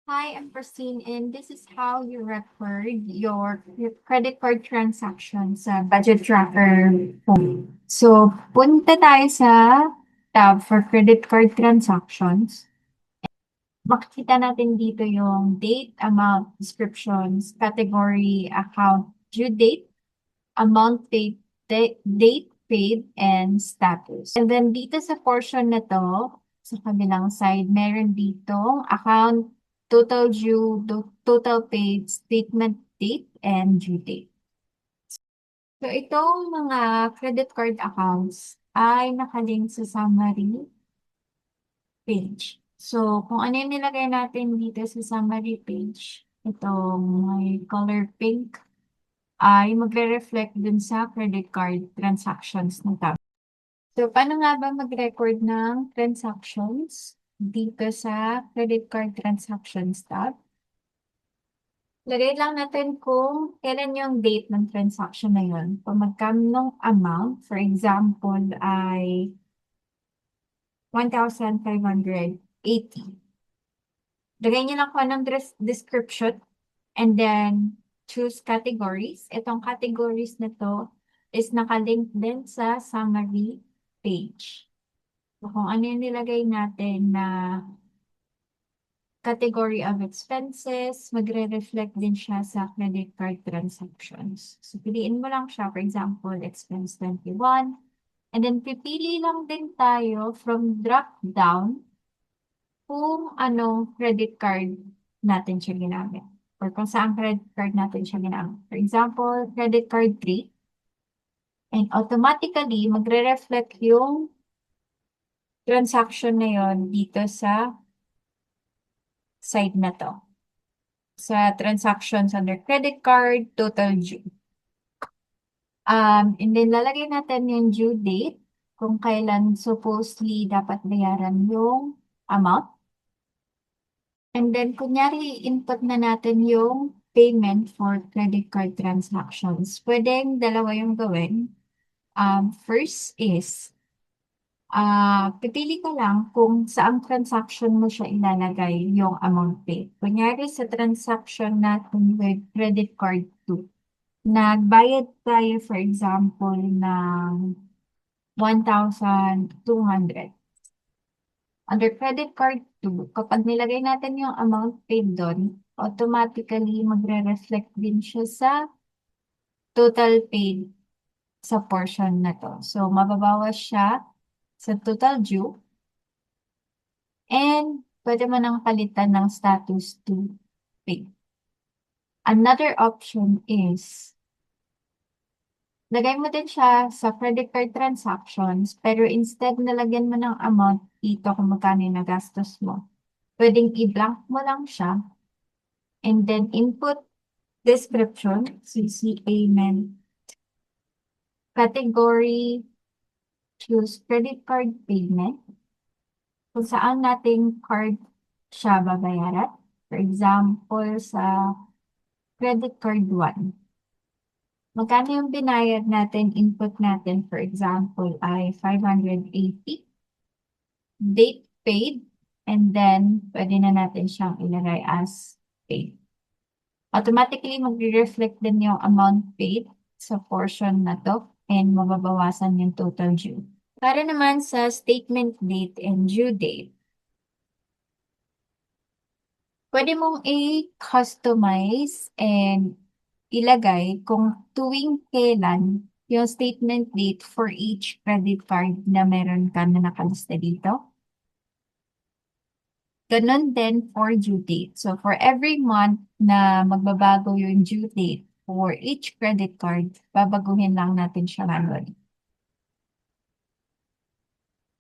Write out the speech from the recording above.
Hi, I'm Christine, and this is how you record your credit card transactions sa budget tracker phone. So, punta tayo sa tab for credit card transactions. Makikita natin dito yung date, amount, descriptions, category, account, due date, amount paid, date paid, and status. And then dito sa portion na to, sa kabilang side, meron dito account, total due, total paid, statement date, and due date. So itong mga credit card accounts ay nakalink sa summary page. So kung ano yung nilagay natin dito sa summary page, itong may color pink, ay magre-reflect dun sa credit card transactions na tab. So, paano nga ba mag-record ng transactions dito sa credit card transactions tab? Lagay lang natin kung kailan yung date ng transaction na yun. Kung magkano amount, for example, ay 1,580. Lagay niyo lang kung anong description and then choose categories. Itong categories na to is nakalink din sa summary page. So, kung ano yung nilagay natin na category of expenses, magre-reflect din siya sa credit card transactions. So, piliin mo lang siya, for example, expense 21. And then, pipili lang din tayo from drop down kung anong credit card natin siya ginamit. Or kung saan credit card natin siya ginamit. For example, credit card 3. And automatically, magre-reflect yung transaction na yon dito sa side na to. Sa transactions under credit card, total due. And then lalagay natin yung due date kung kailan supposedly dapat bayaran yung amount. And then kunyari input na natin yung payment for credit card transactions. Pwedeng dalawa yung gawin. First is pipili ka lang kung saang transaction mo siya ilalagay yung amount paid. Kunyari sa transaction natin with credit card 2, nagbayad tayo for example ng 1,200. Under credit card 2, kapag nilagay natin yung amount paid doon, automatically magre-reflect din siya sa total paid sa portion na to. So, mababawas siya sa total due. And pwede mo nang palitan ng status to pay. Another option is, lagay mo din siya sa credit card transactions, pero instead na lagyan mo ng amount dito kung magkano yung nagastos mo, pwedeng i-blank mo lang siya, and then input description, CC payment, category, choose credit card payment, kung saan nating card siya babayaran. For example, sa credit card 1. Magkano yung binayad natin, input natin, for example, ay 580. Date paid, and then pwede na natin siyang ilagay as paid. Automatically, magre-reflect din yung amount paid sa portion na to, and mababawasan yung total due. Para naman sa statement date and due date, pwede mong i-customize and ilagay kung tuwing kailan yung statement date for each credit card na meron ka na nakalista dito. Ganon din for due date. So for every month na magbabago yung due date for each credit card, babaguhin lang natin siya manually.